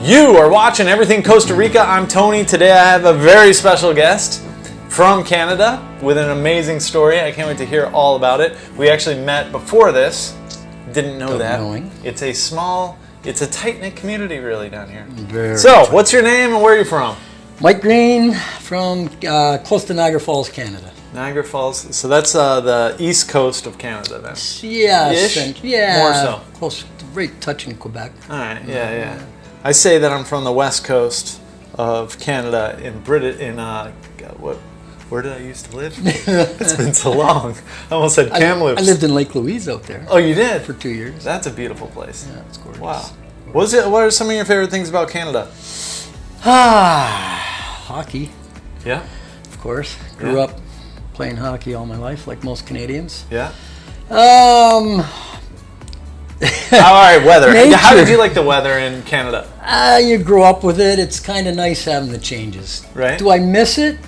You are watching Everything Costa Rica. I'm Tony. Today I have a very special guest from Canada with an amazing story. I can't wait to hear all about it. We actually met before this. Didn't know that. It's a tight-knit community really down here. What's your name and where are you from? Mike Green from close to Niagara Falls, Canada. Niagara Falls. So that's the east coast of Canada then? Yes. Yeah. More so? Close, right touching Quebec. All right, yeah. I say that I'm from the west coast of Canada where did I used to live? It's been so long. I almost said Kamloops. I lived in Lake Louise out there. Oh, you did? For 2 years. That's a beautiful place. Yeah, it's gorgeous. Wow. What are some of your favorite things about Canada? Hockey. Yeah? Of course. Grew up playing hockey all my life, like most Canadians. Yeah? All right, weather. Nature. How did you like the weather in Canada? You grow up with it. It's kind of nice having the changes. Right. Do I miss it?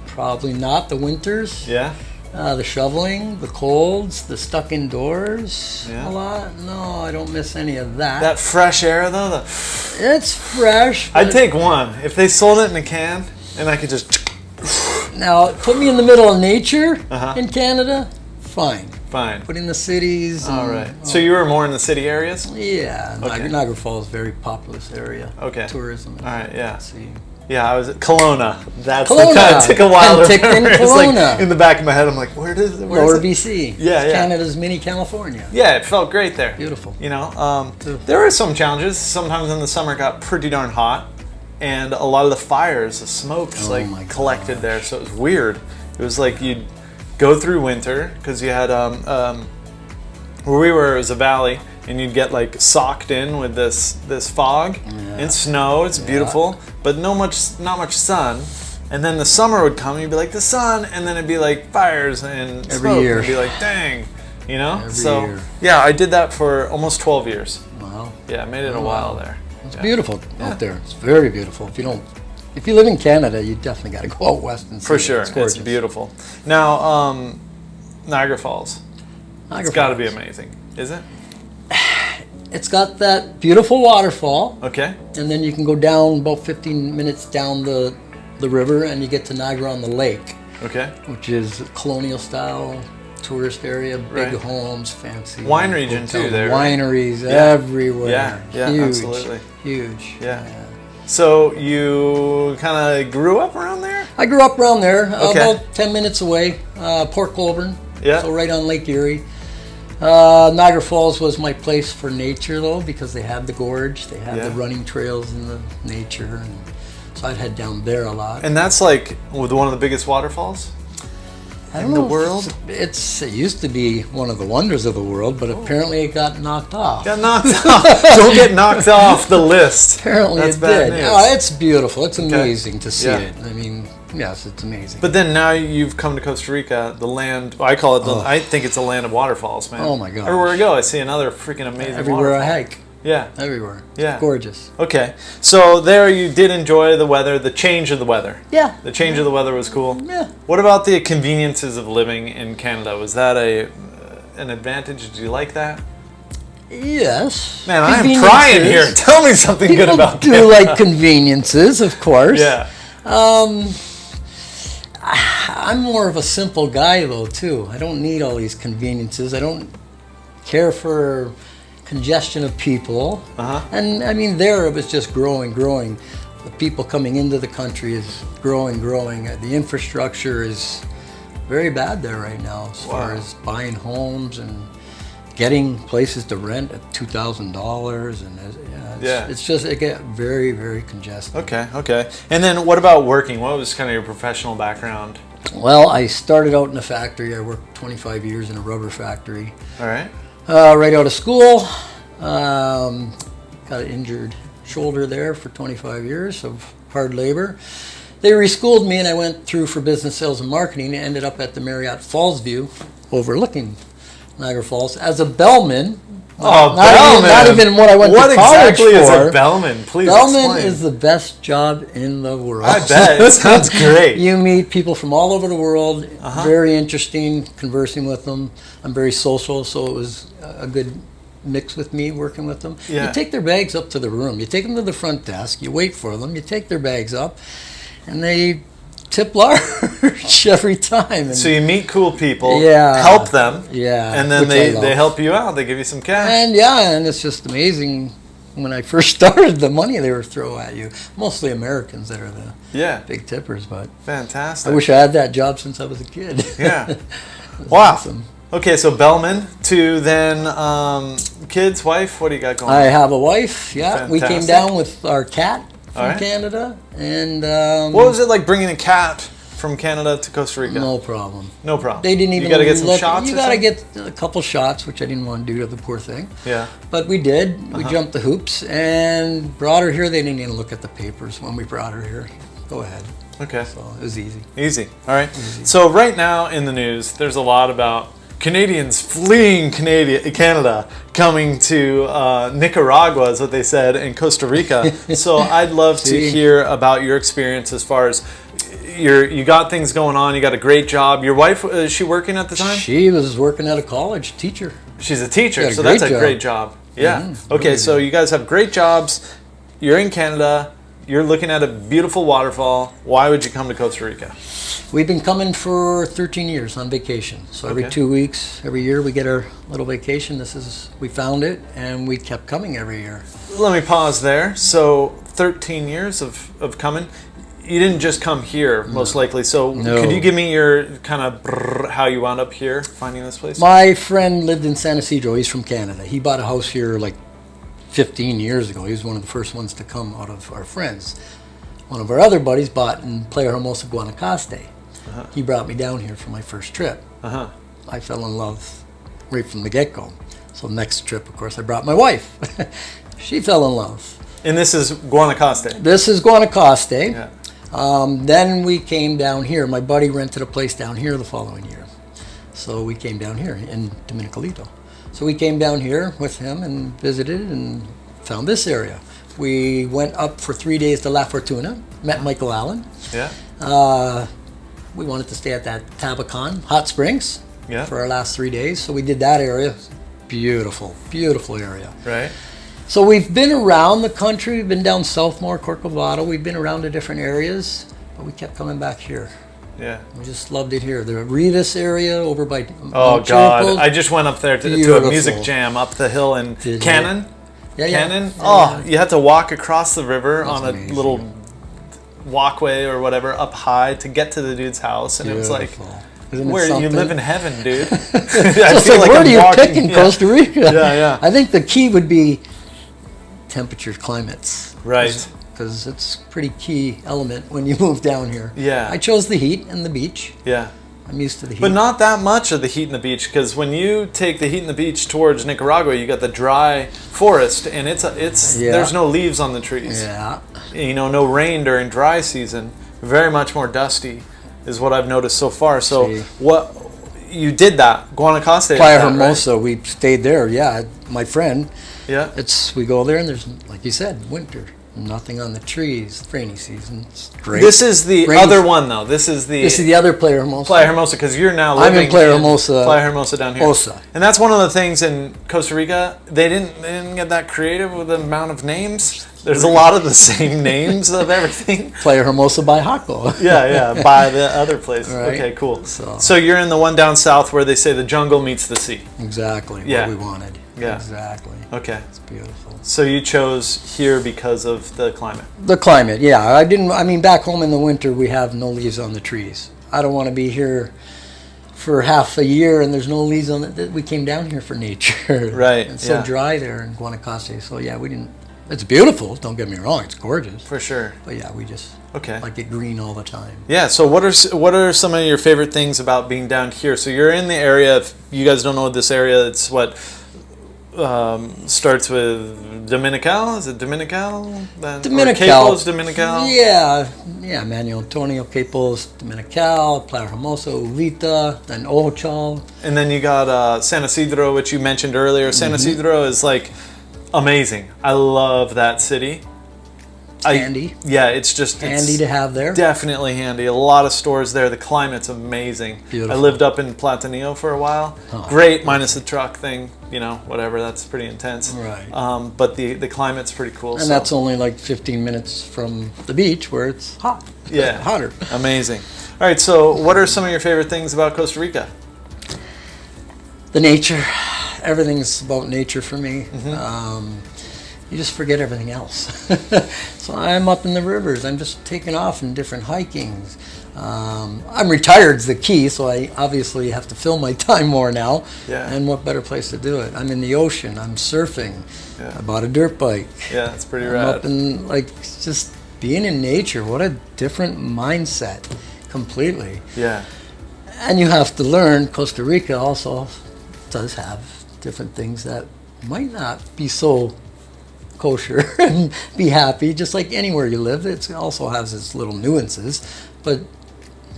Probably not. The winters. Yeah. The shoveling, the colds, the stuck indoors a lot. No, I don't miss any of that. That fresh air, though? It's fresh. I'd take one. If they sold it in a can, and I could just... Now, put me in the middle of nature in Canada, fine. But in the cities... All right. So you were more in the city areas? Yeah. Okay. Niagara Falls, very populous area. Okay. Tourism. All right, yeah. See. Yeah, I was at Kelowna. Kelowna. It took a while to remember. It's like in the back of my head, I'm like, where is it? Lower BC. Yeah, it's Canada's mini California. Yeah, it felt great there. Beautiful. You know, there were some challenges. Sometimes in the summer it got pretty darn hot, and a lot of the fires, the smokes, collected there. So it was weird. It was like you'd go through winter because you had where we were, it was a valley, and you'd get like socked in with this fog and snow. It's beautiful, but not much sun. And then the summer would come, and you'd be like the sun, and then it'd be like fires and smoke. Year. And you'd be like, dang, you know. Every year. Yeah, I did that for almost 12 years. Wow. Yeah, I made it a while there. It's beautiful out there. It's very beautiful. If you live in Canada, you definitely got to go out west and see For sure, it's beautiful. Now, Niagara Falls. It's got to be amazing, is it? It's got that beautiful waterfall. Okay. And then you can go down about 15 minutes down the river, and you get to Niagara on the Lake. Okay. Which is colonial style tourist area, big homes, fancy wine region too. There. Wineries everywhere. Yeah, huge, absolutely. Huge. Yeah. So you kind of grew up around there? I grew up around there, about 10 minutes away, Port Colborne. Yeah. So right on Lake Erie. Niagara Falls was my place for nature, though, because they have the gorge, they have the running trails in the nature, and so I'd head down there a lot. And that's like one of the biggest waterfalls in the world? It used to be one of the wonders of the world, but apparently it got knocked off. Got knocked off. Don't get knocked off the list. Apparently that's it bad did. News. Oh, it's beautiful. It's amazing to see it. I mean, yes, it's amazing. But then now you've come to Costa Rica, the land, I call it, I think it's a land of waterfalls, man. Oh my God. Everywhere I go, I see another freaking amazing Everywhere waterfall. I hike. Yeah. Everywhere. Yeah. Gorgeous. Okay. So there you did enjoy the weather, the change of the weather. Yeah. The change of the weather was cool. Yeah. What about the conveniences of living in Canada? Was that an advantage? Did you like that? Yes. Man, I am prying here. Tell me something good about Canada. People do like conveniences, of course. Yeah. I'm more of a simple guy, though, too. I don't need all these conveniences. I don't care for congestion of people. And I mean, there it was just growing. The people coming into the country is growing. The infrastructure is very bad there right now as far as buying homes and getting places to rent at $2,000, and it's just, it get very, very congested. Okay. And then what about working? What was kind of your professional background? Well, I started out in a factory. I worked 25 years in a rubber factory. All right. Right out of school, got an injured shoulder there for 25 years of hard labor. They reschooled me, and I went through for business, sales, and marketing, and ended up at the Marriott Fallsview, overlooking Niagara Falls as a bellman. Bellman! Not even what I went to college for. What exactly is a bellman? Please explain. Bellman is the best job in the world. I bet. It sounds great. You meet people from all over the world. Very interesting conversing with them. I'm very social, so it was a good mix with me working with them. Yeah. You take their bags up to the room. You take them to the front desk. You wait for them. You take their bags up, and they tip large every time. And so you meet cool people, Yeah. help them, yeah, and then which I love. they help you out. They give you some cash. And it's just amazing. When I first started, the money they were throw at you. Mostly Americans that are the Yeah. big tippers, but Fantastic. I wish I had that job since I was a kid. Yeah. It was Wow. awesome. Okay, so Bellman to then kids, wife. What do you got going? I have a wife. Yeah, we came Fantastic. down with our cat from All right. Canada, and What was it like bringing a cat from Canada to Costa Rica? no problem. No problem. They didn't even. You got to get some look- shots. You or got to something? get a couple shots, which I didn't want to do to the poor thing. Yeah. But we did. We jumped the hoops and brought her here. They didn't even look at the papers when we brought her here. Go ahead. Okay. So it was easy. Easy. All right. So right now in the news, there's a lot about Canadians fleeing Canada, coming to Nicaragua, is what they said, and Costa Rica. So I'd love to See? hear about your experience as far as you got things going on. You got a great job. Your wife, is she working at the time? She was working at a college, teacher. She's a teacher, Got a so that's a great great job. Yeah. Okay, really so you guys have great jobs. You're in Canada. You're looking at a beautiful waterfall. Why would you come to Costa Rica? We've been coming for 13 years on vacation. So every Okay. 2 weeks, every year, we get our little vacation. We found it, and we kept coming every year. Let me pause there. So 13 years of coming. You didn't just come here, most likely. So No. could you give me your kind of how you wound up here, finding this place? My friend lived in San Isidro. He's from Canada. He bought a house here like 15 years ago. He was one of the first ones to come out of our friends. One of our other buddies bought in Playa Hermosa, Guanacaste. He brought me down here for my first trip. Uh-huh. I fell in love right from the get-go. So next trip, of course, I brought my wife. She fell in love. And this is Guanacaste. This is Guanacaste. Yeah. Then we came down here. My buddy rented a place down here the following year. So we came down here in Dominicalito. So we came down here with him and visited and found this area. We went up for 3 days to La Fortuna, met Michael Allen. Yeah. We wanted to stay at that Tabacon, Hot Springs, Yeah. for our last 3 days. So we did that area. Beautiful, beautiful area. Right. So we've been around the country. We've been down Southmore, Corcovado. We've been around to different areas, but we kept coming back here. Yeah. We just loved it here. The Rivas area over by Oh Mount God! Cherokee. I just went up there to a Beautiful. music jam up the hill in Did you? Cannon. Yeah, Cannon. yeah. Oh, you had to walk across the river That's on a amazing. little walkway or whatever up high to get to the dude's house, and it was like, Beautiful. Isn't it where you something? live in heaven, dude. I Just like, where do you pick in Costa Rica? Yeah, yeah. I think the key would be temperature, climates. Right. Because it's a pretty key element when you move down here. Yeah. I chose the heat and the beach. Yeah. I'm used to the heat. But not that much of the heat in the beach, because when you take the heat in the beach towards Nicaragua, you got the dry forest, and it's Yeah. there's no leaves on the trees. Yeah. You know, no rain during dry season. Very much more dusty, is what I've noticed so far. So See. what you did that Guanacaste? Playa is that, right? Hermosa, we stayed there. Yeah, my friend. Yeah. We go there and there's, like you said, winter. Nothing on the trees. Rainy season. It's great. This is the Rainy- other one, though. This is the other Playa Hermosa. Playa Hermosa, because you're now I'm in living Playa Hermosa. Playa Hermosa down here. Osa. And that's one of the things in Costa Rica. They didn't get that creative with the amount of names. There's a lot of the same names of everything. Playa Hermosa by Jaco. Yeah, by the other place. Right. Okay, cool. So- So you're in the one down south where they say the jungle meets the sea. Exactly Yeah. what we wanted. Yeah. Exactly. Okay. It's beautiful. So you chose here because of the climate. The climate, yeah. I mean, back home in the winter, we have no leaves on the trees. I don't want to be here for half a year and there's no leaves on it. We came down here for nature. Right, It's so yeah. dry there in Guanacaste. So, yeah, we didn't. It's beautiful, don't get me wrong. It's gorgeous. For sure. But, yeah, we just Okay. like it green all the time. Yeah, so what are some of your favorite things about being down here? So you're in the area. If you guys don't know this area, it's what starts with Dominical. Is it Dominical? Then, Dominical. Or Capos Dominical? Yeah, Manuel Antonio, Capos, Dominical, Playa Hermosa, Uvita, then Ojal. And then you got San Isidro, which you mentioned earlier. San Isidro is like amazing. I love that city. handy. Yeah, it's just handy to have there. Definitely handy. A lot of stores there. The climate's amazing. Beautiful. I lived up in Platanillo for a while. Oh. Great, minus the truck thing. Whatever. That's pretty intense. Right. But the climate's pretty cool. And that's only like 15 minutes from the beach where it's hot. Yeah. Hotter. Amazing. All right. So, what are some of your favorite things about Costa Rica? The nature. Everything's about nature for me. You just forget everything else. So I'm up in the rivers. I'm just taking off in different hikings. I'm retired is the key, so I obviously have to fill my time more now. Yeah. And what better place to do it? I'm in the ocean. I'm surfing. Yeah. I bought a dirt bike. Yeah, that's pretty I'm rad. up in, just being in nature. What a different mindset completely. Yeah. And you have to learn, Costa Rica also does have different things that might not be so kosher and be happy, just like anywhere you live. It also has its little nuances, but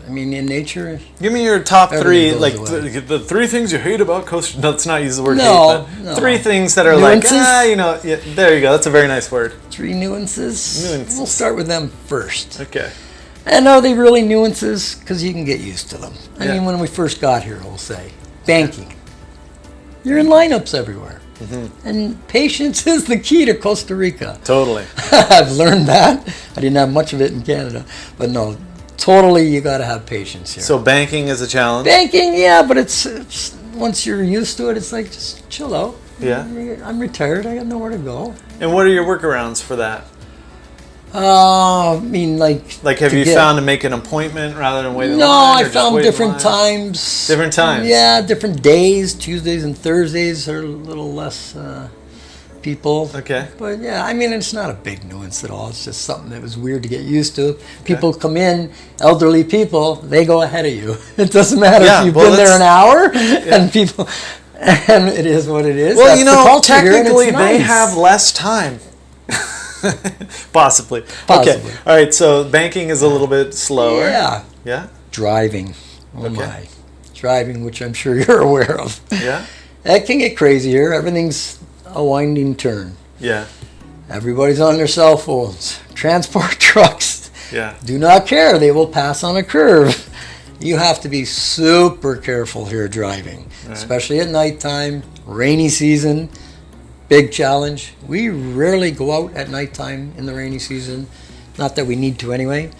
I mean, in nature. Give me your top three, goes like away. the three things you hate about Costa. Let's not use the word No, hate, but no. three things that are Nuances? yeah, there you go. That's a very nice word. 3 nuances. Nuances. We'll start with them first. Okay. And are they really nuances? Because you can get used to them. I Yeah. mean, when we first got here, we'll say, banking. You're in lineups everywhere. And patience is the key to Costa Rica. Totally. I've learned that. I didn't have much of it in Canada. But no, totally you got to have patience here. So banking is a challenge. Banking, yeah, but it's once you're used to it, it's like just chill out. Yeah. I'm retired. I got nowhere to go. And what are your workarounds for that? I mean, Like, have you found to make an appointment rather than wait in No, line? I or just found wait in different line? times. Different times? Yeah, different days. Tuesdays and Thursdays are a little less people. Okay. But yeah, I mean, it's not a big nuance at all. It's just something that was weird to get used to. People come in, elderly people, they go ahead of you. It doesn't matter if you've been there an hour and people, and it is what it is. Well, That's the culture here, and it's technically they nice. have less time. Possibly. Possibly. Okay. All right. So banking is a little bit slower. Yeah. Yeah. Driving. Oh Okay. my. Driving, which I'm sure you're aware of. Yeah. That can get crazy here. Everything's a winding turn. Yeah. Everybody's on their cell phones. Transport trucks Yeah. do not care. They will pass on a curve. You have to be super careful here driving, especially at nighttime, rainy season. Big challenge. We rarely go out at nighttime in the rainy season. Not that we need to anyway.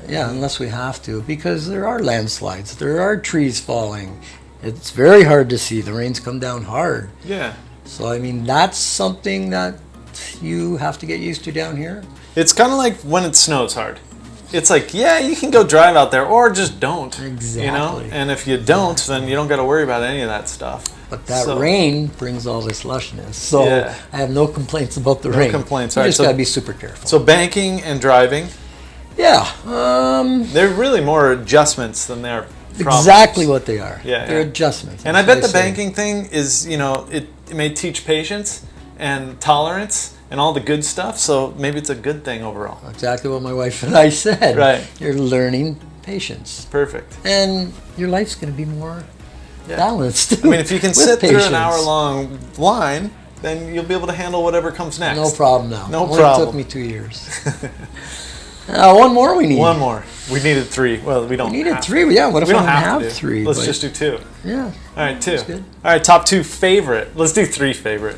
Yeah, unless we have to, because there are landslides. There are trees falling. It's very hard to see. The rains come down hard. Yeah. So, I mean, that's something that you have to get used to down here. It's kind of like when it snows hard. It's like, yeah, you can go drive out there or just don't. Exactly. You know? And if you don't, then you don't got to worry about any of that stuff. But that rain brings all this lushness. So Yeah. I have no complaints about the rain. complaints. You All right, just so- got to be super careful. So banking and driving, Yeah. they're really more adjustments than they are problems. Exactly what they are. Yeah, They're yeah. adjustments. And I That's bet what the say. banking thing is, it may teach patience and tolerance and all the good stuff. So maybe it's a good thing overall. Exactly what my wife and I said. Right. You're learning patience. Perfect. And your life's going to be more Yeah. balanced. I mean, if you can with sit through an patience. hour-long line, then you'll be able to handle whatever comes next. No problem now. No Only problem. took me 2 years. One more we need. One more. We needed 3. Well, we don't. We needed have 3. Yeah, what if We I don't don't have, have to do. 3? Let's but- just do 2. Yeah. All right, 2. That's good. All right, top 2 favorite. Let's do 3 favorite.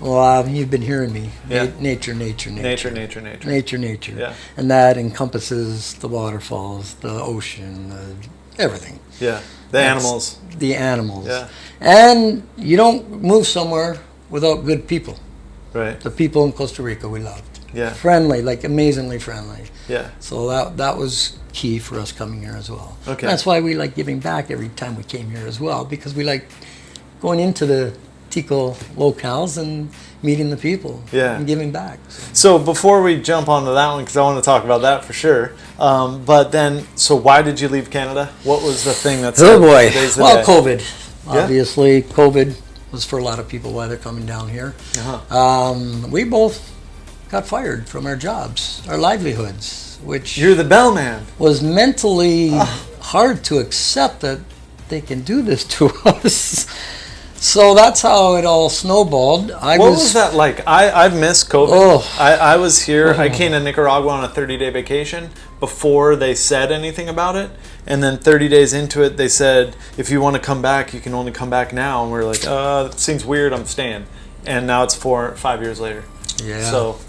Well, you've been hearing me. Yeah. Nature. Nature. Yeah. And that encompasses the waterfalls, the ocean, everything. Yeah. The animals. The animals. Yeah. And you don't move somewhere without good people. Right. The people in Costa Rica we loved. Yeah. Friendly, like amazingly friendly. Yeah. So that was key for us coming here as well. Okay. That's why we like giving back every time we came here as well, because we like going into the Tico locales and meeting the people. Yeah. And giving back. So before we jump onto that one, because I want to talk about that for sure. But then, so why did you leave Canada? What was the thing that's Oh boy. today's the Well, day? COVID. Yeah. Obviously, COVID was for a lot of people why they're coming down here. Uh-huh. We both got fired from our jobs, our livelihoods, which You're the bellman. was mentally hard to accept that they can do this to us. So that's how it all snowballed. What was that like? I've missed COVID. Oh. I was here. I came to Nicaragua on a 30-day vacation before they said anything about it. And then 30 days into it, they said, if you want to come back, you can only come back now. And we're like, it seems weird, I'm staying. And now it's 5 years later. Yeah. So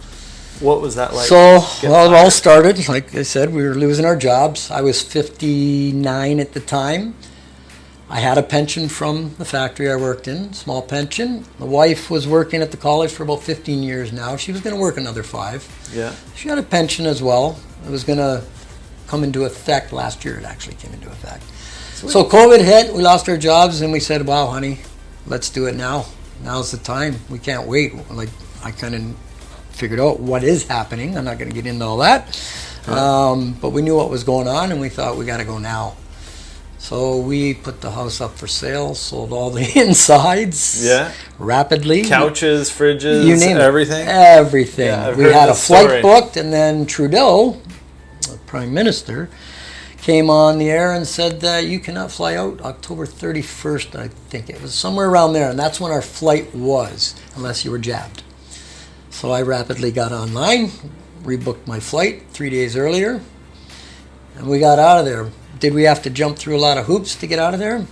what was that like? So, well, it all started, like I said, we were losing our jobs. I was 59 at the time. I had a pension from the factory I worked in, small pension. The wife was working at the college for about 15 years now. She was going to work another 5. Yeah. She had a pension as well. It was going to come into effect last year. It actually came into effect. Sweet. So COVID hit, we lost our jobs, and we said, wow, honey, let's do it now. Now's the time. We can't wait. Like, I kind of figured out what is happening. I'm not going to get into all that. But we knew what was going on, and we thought we got to go now. So we put the house up for sale, sold all the insides rapidly. Couches, fridges, you name everything? Everything. Yeah, we had a flight booked, and then Trudeau, the Prime Minister, came on the air and said that you cannot fly out October 31st, I think it was, somewhere around there. And that's when our flight was, unless you were jabbed. So I rapidly got online, rebooked my flight 3 days earlier, and we got out of there. Did we have to jump through a lot of hoops to get out of there?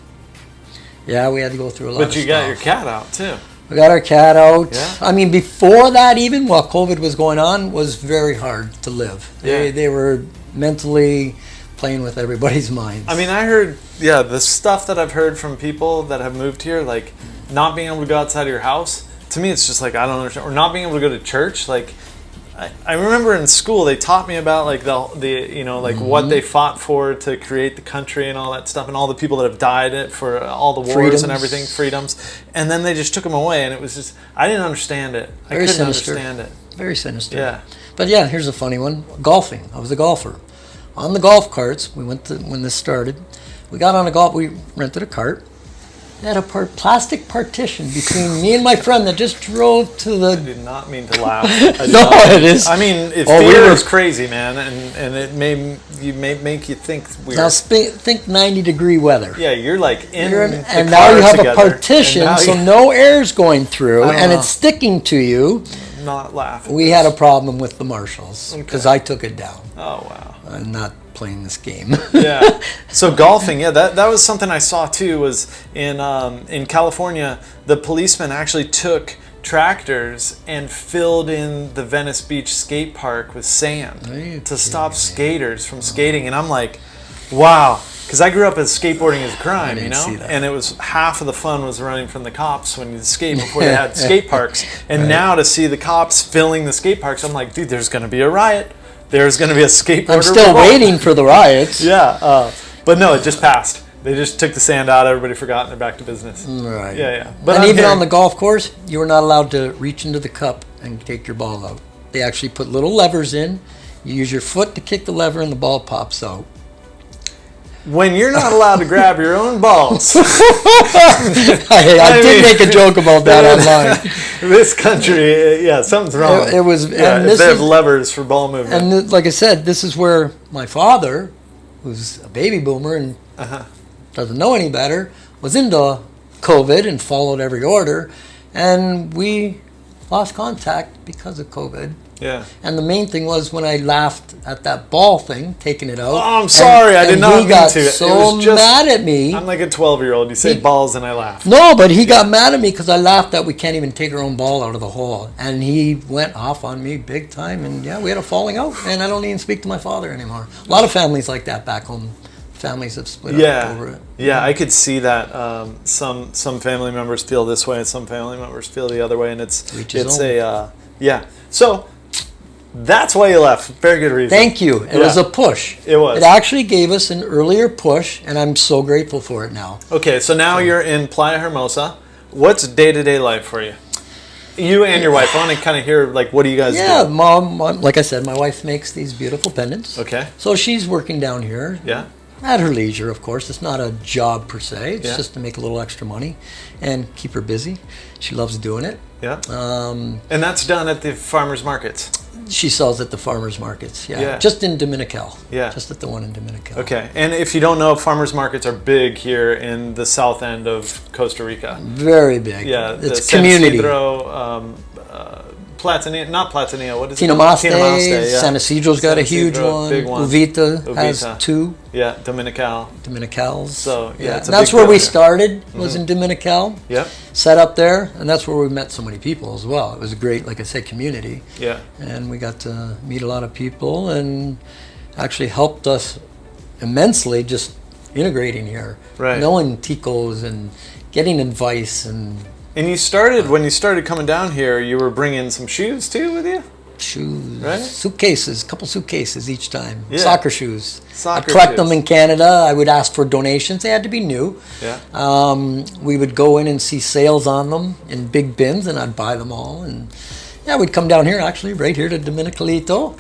Yeah, we had to go through a lot of stuff. But you got your cat out, too. We got our cat out. Yeah. I mean, before that even, while COVID was going on, was very hard to live. They were mentally playing with everybody's minds. I mean, I heard, the stuff that I've heard from people that have moved here, like not being able to go outside of your house, to me it's just like, I don't understand. Or not being able to go to church, like, I remember in school they taught me about like the what they fought for to create the country and all that stuff, and all the people that have died for all the wars and everything, freedoms, and then they just took them away, and it was just, I didn't understand it. I couldn't understand it. Very sinister. Yeah. But yeah, here's a funny one. Golfing. I was a golfer. On the golf carts, we went to, when this started, we got on we rented a cart. They had a plastic partition between me and my friend that just drove to the... I did not mean to laugh. It is. I mean, theater is crazy, man, and it may make you think weird. Now think 90-degree weather. Yeah, you're like in the and now you have together, a partition, so no air's going through, and it's sticking to you. Not laughing. We had a problem with the marshals because I took it down. Oh, wow. I'm not playing this game. Yeah. So golfing, that was something I saw too. Was in California, the policemen actually took tractors and filled in the Venice Beach skate park with sand to stop skaters from skating. And I'm like, wow. Because I grew up as skateboarding is a crime, and it was half of the fun was running from the cops when you skate before they had skate parks. And now to see the cops filling the skate parks, I'm like, dude, there's going to be a riot. There's going to be a skateboarder. I'm still waiting for the riots. Yeah, but no, it just passed. They just took the sand out. Everybody forgot, and they're back to business. Right. Yeah. But and even on the golf course, you were not allowed to reach into the cup and take your ball out. They actually put little levers in. You use your foot to kick the lever, and the ball pops out. When you're not allowed to grab your own balls. I did make a joke about that online. This country, something's wrong. It was. And they have levers for ball movement. And like I said, this is where my father, who's a baby boomer and doesn't know any better, was into COVID and followed every order. And we lost contact because of COVID. Yeah. And the main thing was when I laughed at that ball thing, taking it out. Oh, I'm sorry. I did not mean to. He got so mad at me. I'm like a 12-year-old. You say balls and I laugh. No, but he got mad at me because I laughed that we can't even take our own ball out of the hole. And he went off on me big time. And we had a falling out. And I don't even speak to my father anymore. A lot of families like that back home. Families have split up over it. Yeah, I could see that. Some family members feel this way and some family members feel the other way. And it's So... that's why you left. Very good reason. Thank you. It was a push. It was. It actually gave us an earlier push, and I'm so grateful for it now. Okay, so now you're in Playa Hermosa. What's day-to-day life for you? You and your wife. I want to kind of hear, like, what do you guys do? Yeah, Mom, like I said, my wife makes these beautiful pendants. Okay. So she's working down here. Yeah. At her leisure, of course. It's not a job per se. It's Yeah. just to make a little extra money and keep her busy. She loves doing it. Yeah. And that's done at the farmers markets. She sells at the farmers markets. Yeah. Yeah. Just in Dominical. Yeah. Just at the one in Dominical. Okay. And if you don't know, farmers markets are big here in the south end of Costa Rica. Very big. Yeah. It's San community. Isidro, Platanillo, not Platanillo, what is it? Tinamaste, yeah. San Isidro's got San a huge Isidro, one. big one. Uvita has Uvita. 2 Yeah, Dominical. Dominicals. So, yeah, it's a and that's big where we deal here. started, was in Dominical. Yep. Set up there, and that's where we met so many people as well. It was a great, like I said, community. Yeah. And we got to meet a lot of people, and actually helped us immensely just integrating here. Right. Knowing Ticos and getting advice and And you started, when you started coming down here, you were bringing some shoes too with you? shoes, Right. suitcases, couple suitcases each time. Yeah. Soccer shoes. Soccer I collect them shoes. in Canada. I would ask for donations. They had to be new. Yeah. We would go in and see sales on them in big bins, and I'd buy them all. And yeah, we'd come down here, actually, right here to Dominicalito,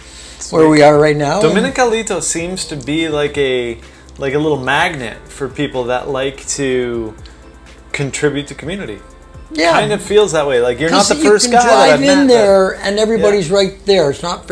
where we are right now. Dominicalito seems to be like a little magnet for people that like to contribute to community. Yeah. Kind of feels that way. Like you're not the first you guy can that drive I've met in that- there, and everybody's right there. It's not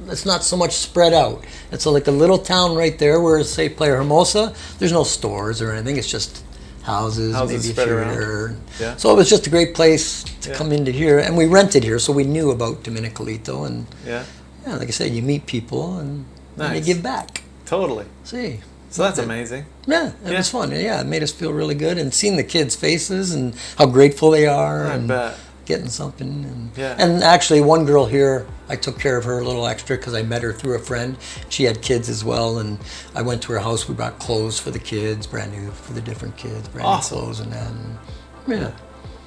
it's not so much spread out. It's like a little town right there. Whereas, say, Playa Hermosa, there's no stores or anything. It's just houses maybe a spread few around. here. Yeah. So it was just a great place to Yeah. come into here, and we rented here, so we knew about Dominicalito. And Yeah, yeah, like I said, you meet people and you Nice. give back. totally. See. So that's amazing. Yeah, it Yeah. was fun. Yeah, it made us feel really good, and seeing the kids' faces and how grateful they are, I and bet. getting something. And, Yeah. and actually, one girl here, I took care of her a little extra because I met her through a friend. She had kids as well, and I went to her house. We brought clothes for the kids, brand new for the different kids, brand Awesome. new clothes, and then yeah.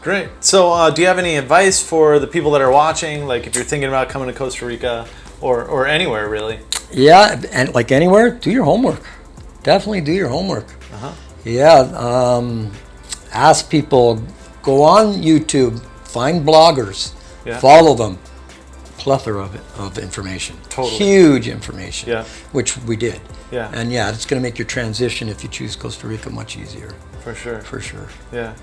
Great. So, do you have any advice for the people that are watching? Like, if you're thinking about coming to Costa Rica or anywhere really? Yeah, and like anywhere, do your homework. Definitely do your homework. Uh-huh. Yeah, ask people, go on YouTube, find bloggers, Yeah. follow them. Plethora of information. Totally. Huge information. Yeah. Which we did. Yeah. And yeah, it's going to make your transition if you choose Costa Rica much easier, For sure. for sure. Yeah.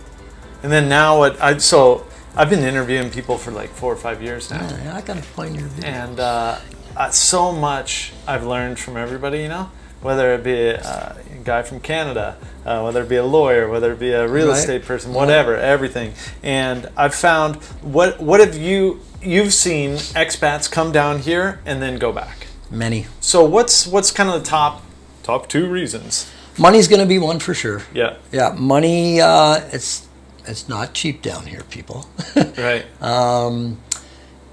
And then now, I've been interviewing people for like 4 or 5 years now, Yeah, I got to find your video. and so much I've learned from everybody. You know, whether it be a guy from Canada, whether it be a lawyer, whether it be a real Right. estate person, whatever, everything. And I've found what have you've seen expats come down here and then go back. Many. So what's kind of the top 2 reasons? Money's going to be one for sure. Yeah. Yeah, money, it's not cheap down here, people. Right.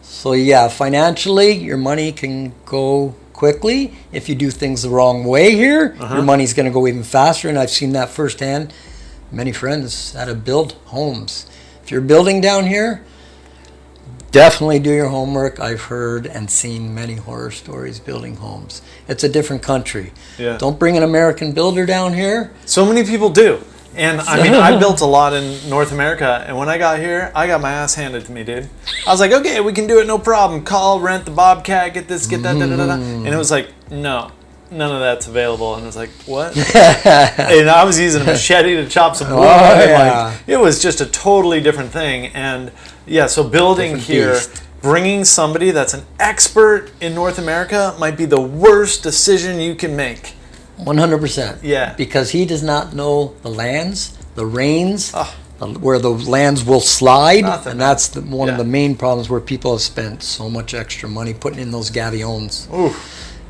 So yeah, financially, your money can go quickly. If you do things the wrong way here, your money's going to go even faster, and I've seen that firsthand. Many friends how to build homes. If you're building down here, definitely do your homework. I've heard and seen many horror stories building homes. It's a different country. Yeah. Don't bring an American builder down here. So many people do. And I mean, I built a lot in North America, and when I got here, I got my ass handed to me, dude. I was like, okay, we can do it, no problem. Call, rent the Bobcat, get this, get that, da da da da. And it was like, no, none of that's available. And I was like, what? And I was using a machete to chop some wood. and, yeah. like, it was just a totally different thing. And yeah, so building Different here, beast. bringing somebody that's an expert in North America might be the worst decision you can make. 100%. Yeah. Because he does not know the lands, the rains, Ah. where the lands will slide. Nothing. And that's one of Yeah. the main problems where people have spent so much extra money putting in those gavions. Oof.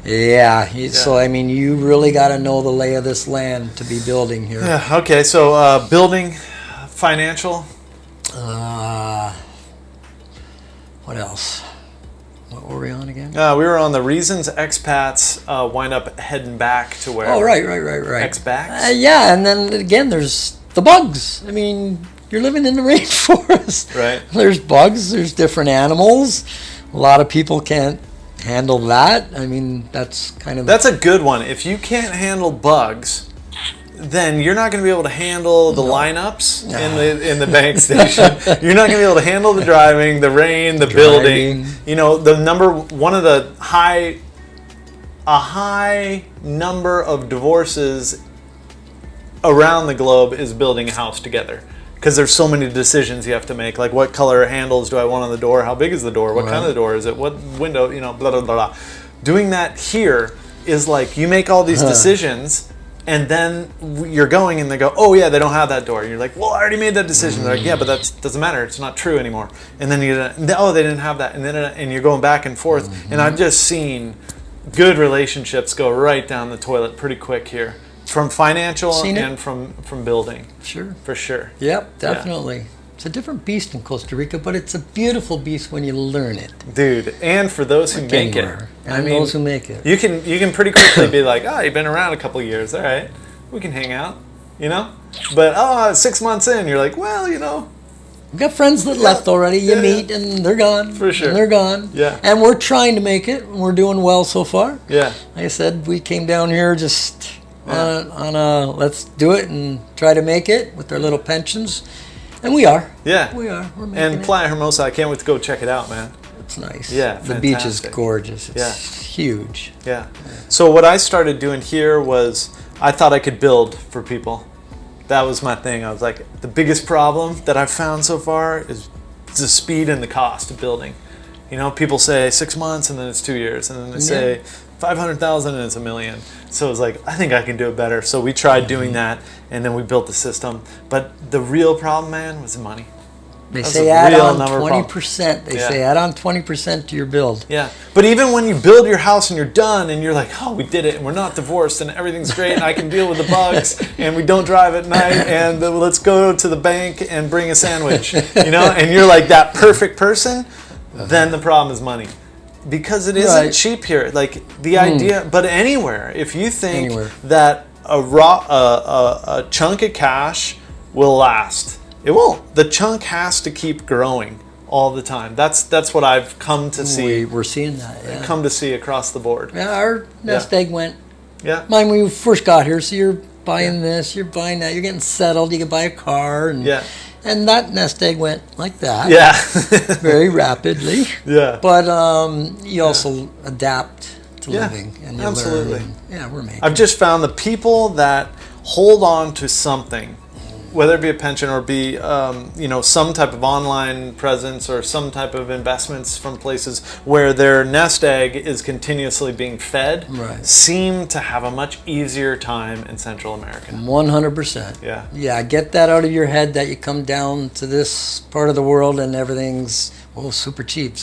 Yeah. So, I mean, you really got to know the lay of this land to be building here. Yeah, okay, so building, financial. What else? What were we on again? We were on the reasons expats wind up heading back to where. Oh, right. Expats? Yeah, and then again, there's the bugs. I mean, you're living in the rainforest. Right. There's bugs, there's different animals. A lot of people can't handle that. I mean, that's kind of... That's a good one. If you can't handle bugs, then you're not going to be able to handle the lineups in the bank station. You're not going to be able to handle the driving, the rain, the building. You know, one of the high a high number of divorces around the globe is building a house together. Because there's so many decisions you have to make, like what color handles do I want on the door? How big is the door? What kind of door is it? What window? You know, blah, blah, blah, blah. Doing that here is like you make all these decisions, and then you're going and they go, oh yeah, they don't have that door. And you're like, well, I already made that decision. They're like, yeah, but that doesn't matter. It's not true anymore. And then oh, they didn't have that. And you're going back and forth. And I've just seen good relationships go right down the toilet pretty quick here. From financial and from building. Sure. For sure. Yep, definitely. Yeah. It's a different beast in Costa Rica, but it's a beautiful beast when you learn it. Dude, and for those who make it. And those who make it. You can pretty quickly be like, oh, you've been around a couple of years. All right, we can hang out, you know? But 6 months in, you're like, well, you know. We've got friends that left already. You meet and they're gone. For sure. And they're gone. Yeah. And we're trying to make it. We're doing well so far. Yeah. Like I said, we came down here just... on a let's do it and try to make it with our little pensions, and we are. Yeah, we are. We're making and Playa Hermosa, I can't wait to go check it out, man. It's nice. Yeah, the beach is gorgeous. It's huge. Yeah. So what I started doing here was I thought I could build for people. That was my thing. I was like, the biggest problem that I've found so far is the speed and the cost of building. You know, people say 6 months and then it's 2 years, and then they say 500,000 and it's $1 million. So it was like, I think I can do it better. So we tried doing that, and then we built the system. But the real problem, man, was the money. They say add on 20%. They say add on 20% to your build. Yeah. But even when you build your house and you're done and you're like, oh, we did it and we're not divorced and everything's great and I can deal with the bugs and we don't drive at night and let's go to the bank and bring a sandwich, you know, and you're like that perfect person, then the problem is money. Because it isn't cheap here. Like the idea, but anywhere, if you think that a chunk of cash will last, it won't. The chunk has to keep growing all the time. That's what I've come to see. We're seeing that. Yeah. Come to see across the board. Yeah, our nest egg went. Yeah. Mine when we first got here. So you're buying this, you're buying that, you're getting settled. You can buy a car, and and that nest egg went like that. Yeah. Very rapidly. Yeah. But you also adapt to living, and you absolutely. learn. And, we're making. I've just found the people that hold on to something, whether it be a pension or be some type of online presence or some type of investments from places where their nest egg is continuously being fed, seem to have a much easier time in Central America. 100%. Yeah. Yeah, get that out of your head that you come down to this part of the world and everything's super cheap.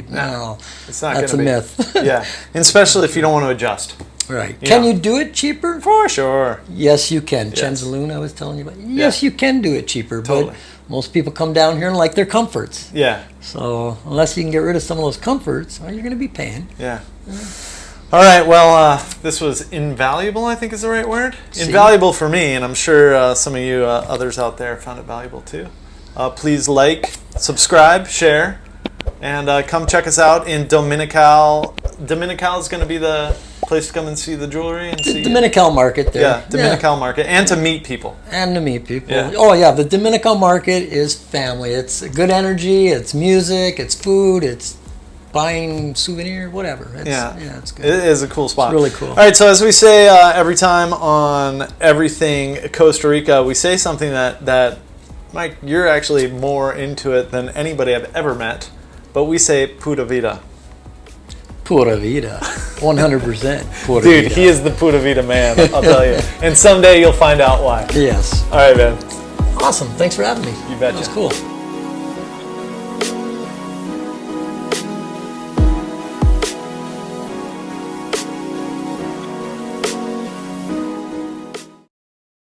No, it's not. That's a myth. Yeah, and especially if you don't want to adjust. Right. Can you do it cheaper? For sure. Yes, you can. Yes. Chenzaloon, I was telling you about. Yes, you can do it cheaper, but most people come down here and like their comforts. Yeah. So unless you can get rid of some of those comforts, you're going to be paying. Yeah. All right. Well, this was invaluable, I think is the right word. Invaluable for me, and I'm sure some of you others out there found it valuable too. Please like, subscribe, share, and come check us out in Dominical. Dominical is going to be the place to come and see the jewelry and see Dominical market there. Yeah, Dominical market, and to meet people. Yeah. Oh yeah, the Dominical market is family. It's good energy. It's music. It's food. It's buying souvenir, whatever. It's good. It is a cool spot. It's really cool. All right, so as we say every time on everything Costa Rica, we say something that Mike, you're actually more into it than anybody I've ever met, but we say pura vida. Pura vida. 100% pura Dude, vida. he is the pura vida man, I'll tell you. And someday you'll find out why. Yes. All right, man. Awesome. Thanks for having me. You betcha. That was cool.